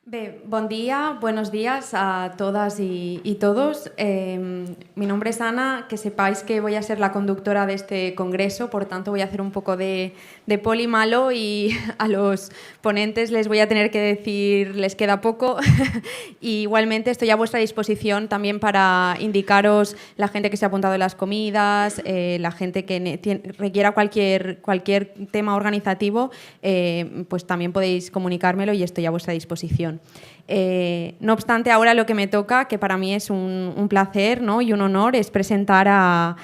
Bé, bon día, buenos días a todas y todos. Mi nombre es Ana, que sepáis que voy a ser la conductora de este congreso, por tanto voy a hacer un poco de poli malo y a los ponentes les voy a tener que decir, les queda poco. Y igualmente estoy a vuestra disposición también para indicaros la gente que se ha apuntado en las comidas, la gente que requiera cualquier tema organizativo, pues también podéis comunicármelo y estoy a vuestra disposición. No obstante, ahora lo que me toca, que para mí es un placer, ¿no?, y un honor, es presentar a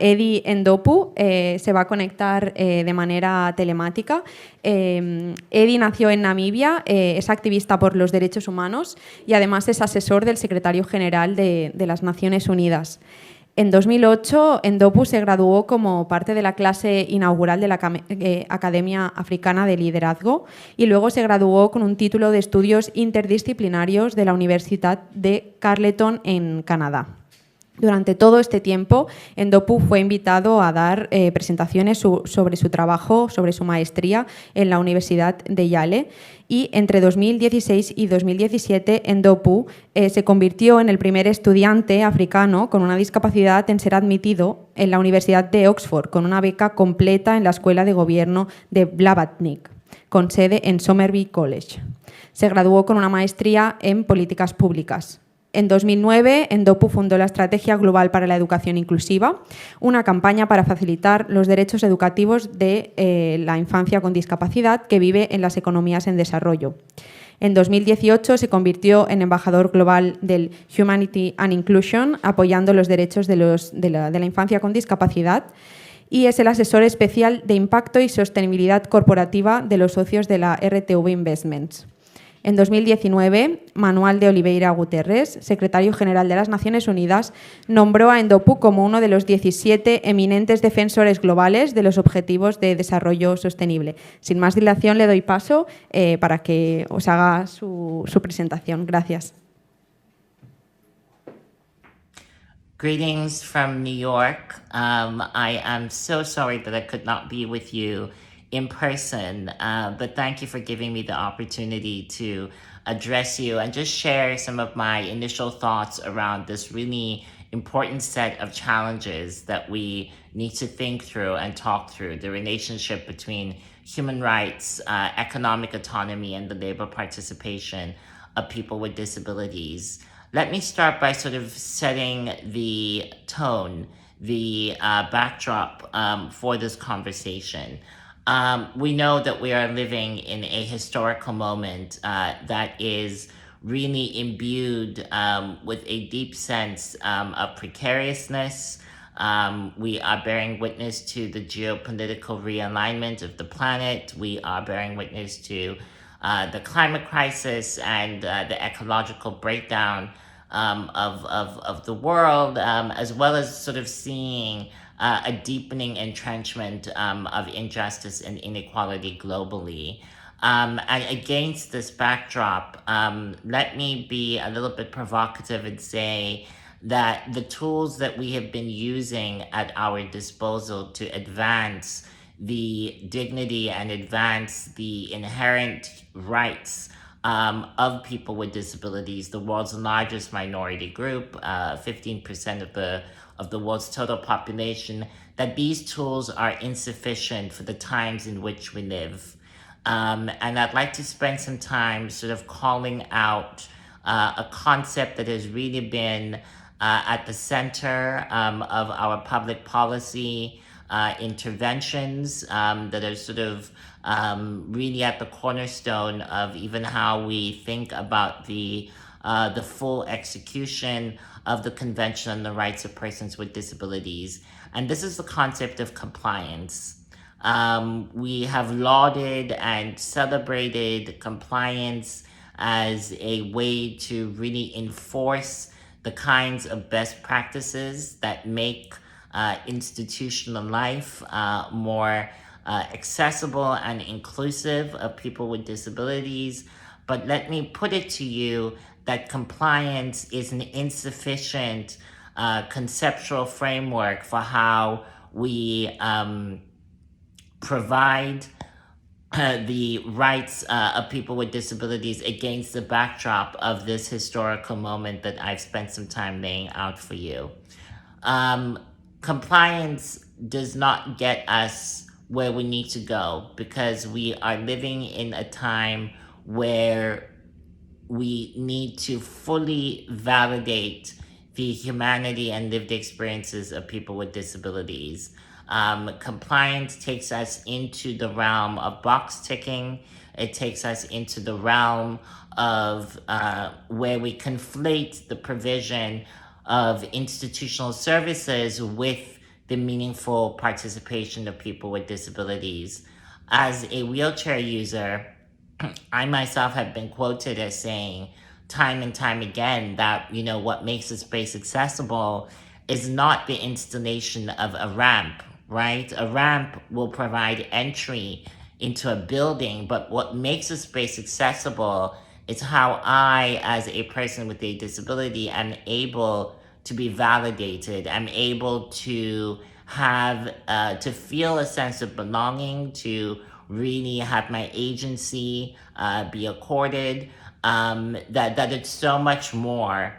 Edi Ndopu. Se va a conectar de manera telemática. Edi nació en Namibia, es activista por los derechos humanos y además es asesor del secretario general de las Naciones Unidas. En 2008, Ndopu se graduó como parte de la clase inaugural de la Academia Africana de Liderazgo y luego se graduó con un título de estudios interdisciplinarios de la Universidad de Carleton en Canadá. Durante todo este tiempo, Ndopu fue invitado a dar presentaciones sobre su trabajo, sobre su maestría en la Universidad de Yale, y entre 2016 y 2017 Ndopu se convirtió en el primer estudiante africano con una discapacidad en ser admitido en la Universidad de Oxford con una beca completa en la Escuela de Gobierno de Blavatnik, con sede en Somerville College. Se graduó con una maestría en políticas públicas. En 2009, Ndopu fundó la Estrategia Global para la Educación Inclusiva, una campaña para facilitar los derechos educativos de la infancia con discapacidad que vive en las economías en desarrollo. En 2018 se convirtió en embajador global del Humanity and Inclusion, apoyando los derechos de la infancia con discapacidad, y es el asesor especial de impacto y sostenibilidad corporativa de los socios de la RTV Investments. En 2019, Manuel de Oliveira Guterres, secretario general de las Naciones Unidas, nombró a Ndopu como uno de los 17 eminentes defensores globales de los Objetivos de Desarrollo Sostenible. Sin más dilación, le doy paso para que os haga su presentación. Gracias. Greetings from New York. I am so sorry that I could not be with you in person, but thank you for giving me the opportunity to address you and just share some of my initial thoughts around this really important set of challenges that we need to think through and talk through: the relationship between human rights, economic autonomy, and the labor participation of people with disabilities. Let me start by sort of setting the tone, the backdrop for this conversation. We know that we are living in a historical moment that is really imbued with a deep sense of precariousness. We are bearing witness to the geopolitical realignment of the planet. We are bearing witness to the climate crisis and the ecological breakdown of the world, as well as sort of seeing a deepening entrenchment of injustice and inequality globally. And against this backdrop, let me be a little bit provocative and say that the tools that we have been using at our disposal to advance the dignity and advance the inherent rights of people with disabilities, the world's largest minority group, 15% of the world's total population, that these tools are insufficient for the times in which we live. And I'd like to spend some time sort of calling out a concept that has really been at the center of our public policy interventions, that are sort of really at the cornerstone of even how we think about the full execution of the Convention on the Rights of Persons with Disabilities. And this is the concept of compliance. We have lauded and celebrated compliance as a way to really enforce the kinds of best practices that make institutional life more accessible and inclusive of people with disabilities. But let me put it to you that compliance is an insufficient conceptual framework for how we provide the rights of people with disabilities against the backdrop of this historical moment that I've spent some time laying out for you. Um, Compliance does not get us where we need to go because we are living in a time where we need to fully validate the humanity and lived experiences of people with disabilities. Compliance takes us into the realm of box ticking. It takes us into the realm of where we conflate the provision of institutional services with the meaningful participation of people with disabilities. As a wheelchair user, I myself have been quoted as saying time and time again that, what makes a space accessible is not the installation of a ramp, right? A ramp will provide entry into a building, but what makes a space accessible is how I, as a person with a disability, am able to be validated. I'm able to have, to feel a sense of belonging, to really have my agency be accorded, that it's so much more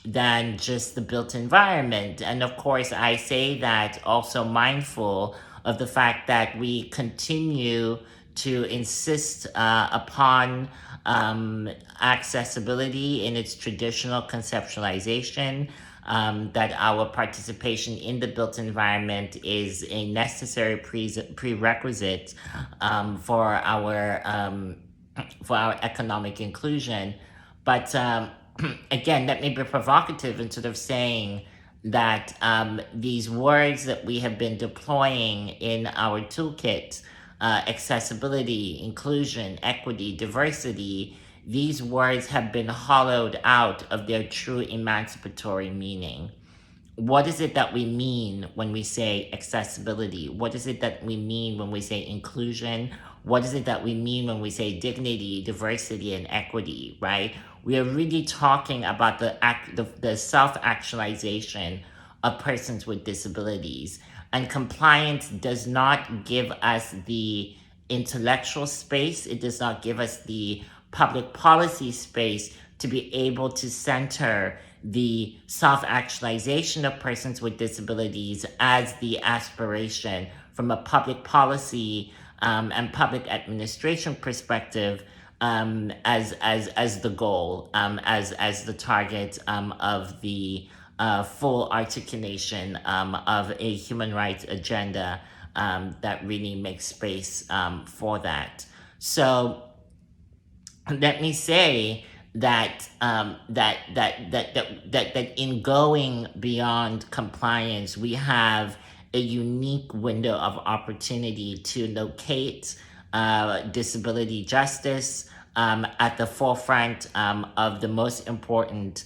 than just the built environment. And of course, I say that also mindful of the fact that we continue to insist upon accessibility in its traditional conceptualization, that our participation in the built environment is a necessary prerequisite for our economic inclusion. But again, let me be provocative in sort of saying that these words that we have been deploying in our toolkit, accessibility, inclusion, equity, diversity, these words have been hollowed out of their true emancipatory meaning. What is it that we mean when we say accessibility? What is it that we mean when we say inclusion? What is it that we mean when we say dignity, diversity, and equity, right? We are really talking about the self-actualization of persons with disabilities. And compliance does not give us the intellectual space. It does not give us the public policy space to be able to center the self-actualization of persons with disabilities as the aspiration from a public policy and public administration perspective, as the goal, as the target of the full articulation of a human rights agenda that really makes space for that. So let me say that that in going beyond compliance, we have a unique window of opportunity to locate disability justice at the forefront of the most important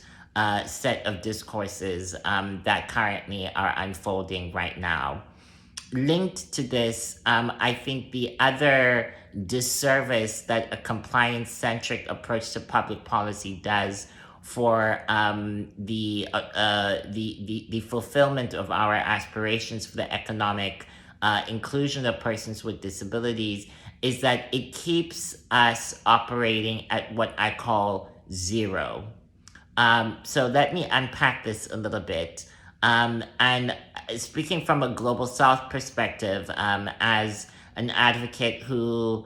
set of discourses that currently are unfolding right now. Linked to this, I think the other disservice that a compliance-centric approach to public policy does for the fulfillment of our aspirations for the economic inclusion of persons with disabilities is that it keeps us operating at what I call zero. So let me unpack this a little bit. And speaking from a Global South perspective, as an advocate who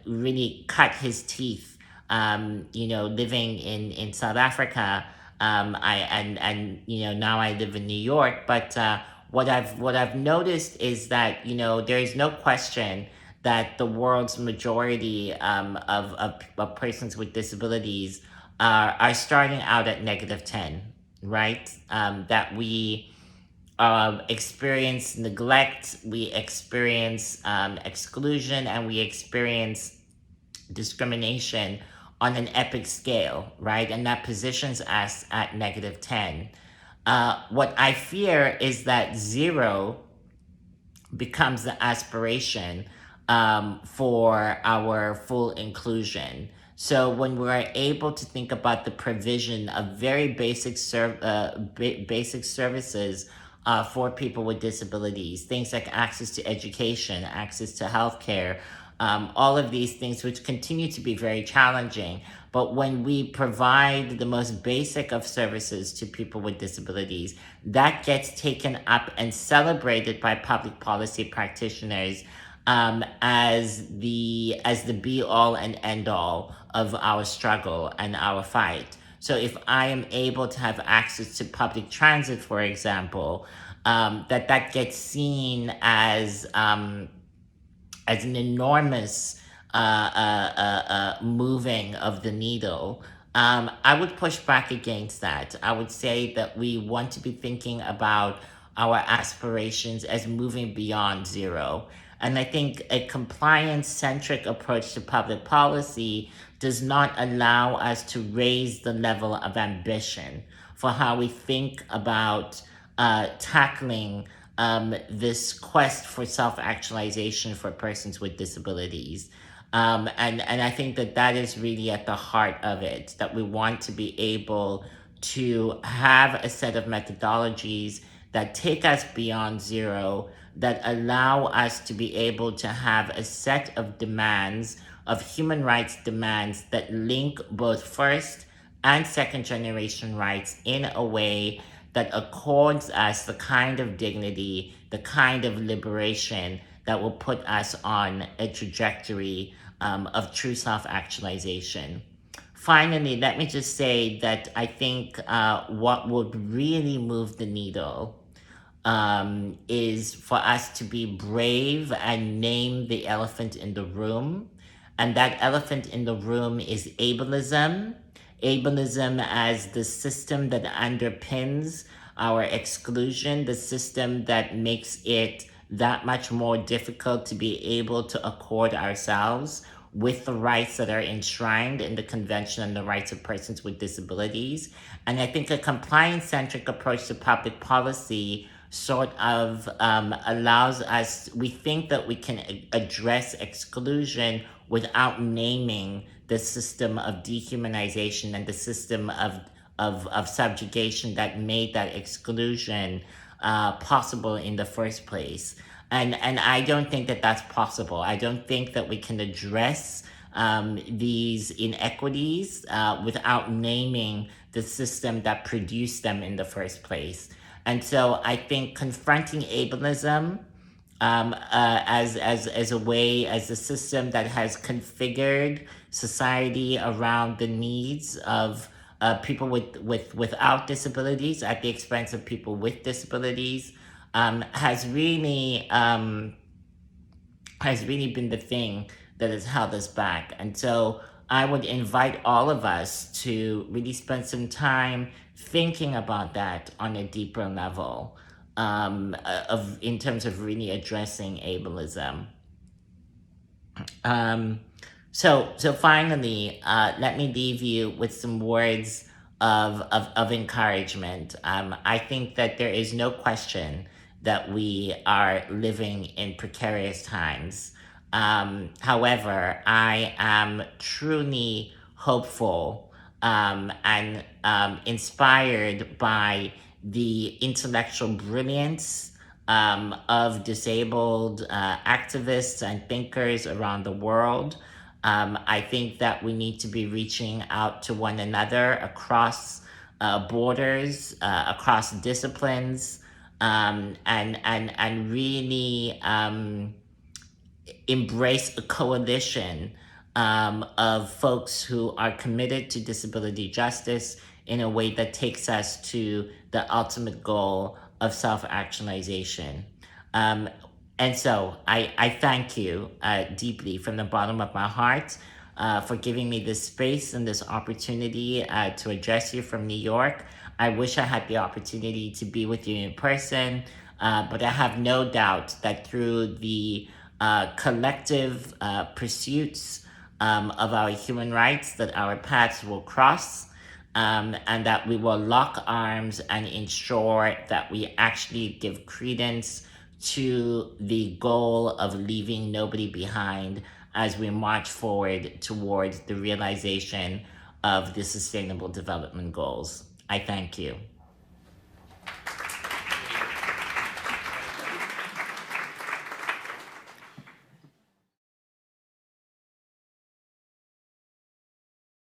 really cut his teeth, living in South Africa, now I live in New York. But what I've noticed is that there is no question that the world's majority of persons with disabilities are starting out at -10, right? That we experience neglect, we experience exclusion, and we experience discrimination on an epic scale, right? And that positions us at -10. What I fear is that zero becomes the aspiration for our full inclusion. So when we're able to think about the provision of very basic services for people with disabilities, things like access to education, access to healthcare, all of these things which continue to be very challenging. But when we provide the most basic of services to people with disabilities, that gets taken up and celebrated by public policy practitioners as the be all and end all of our struggle and our fight. So if I am able to have access to public transit, for example, that gets seen as an enormous moving of the needle. I would push back against that. I would say that we want to be thinking about our aspirations as moving beyond zero. And I think a compliance-centric approach to public policy does not allow us to raise the level of ambition for how we think about tackling this quest for self-actualization for persons with disabilities. And I think that is really at the heart of it, that we want to be able to have a set of methodologies that take us beyond zero, that allow us to be able to have a set of demands, of human rights demands, that link both first and second generation rights in a way that accords us the kind of dignity, the kind of liberation that will put us on a trajectory of true self-actualization. Finally, let me just say that I think what would really move the needle is for us to be brave and name the elephant in the room. And that elephant in the room is ableism. Ableism as the system that underpins our exclusion, the system that makes it that much more difficult to be able to accord ourselves with the rights that are enshrined in the Convention on the Rights of Persons with Disabilities. And I think a compliance-centric approach to public policy sort of allows us, we think that we can address exclusion without naming the system of dehumanization and the system of subjugation that made that exclusion possible in the first place. And I don't think that that's possible. I don't think that we can address these inequities without naming the system that produced them in the first place. And so I think confronting ableism as a way, as a system that has configured society around the needs of people without disabilities at the expense of people with disabilities, has really been the thing that has held us back. And so I would invite all of us to really spend some time thinking about that on a deeper level, in terms of really addressing ableism. So finally, let me leave you with some words of encouragement. I think that there is no question that we are living in precarious times. However, I am truly hopeful and inspired by the intellectual brilliance of disabled activists and thinkers around the world. I think that we need to be reaching out to one another across borders, across disciplines, and really embrace a coalition of folks who are committed to disability justice in a way that takes us to the ultimate goal of self-actualization. And so I thank you deeply from the bottom of my heart for giving me this space and this opportunity to address you from New York. I wish I had the opportunity to be with you in person, but I have no doubt that through the collective pursuits of our human rights, that our paths will cross, and that we will lock arms and ensure that we actually give credence to the goal of leaving nobody behind as we march forward towards the realization of the Sustainable Development Goals. I thank you.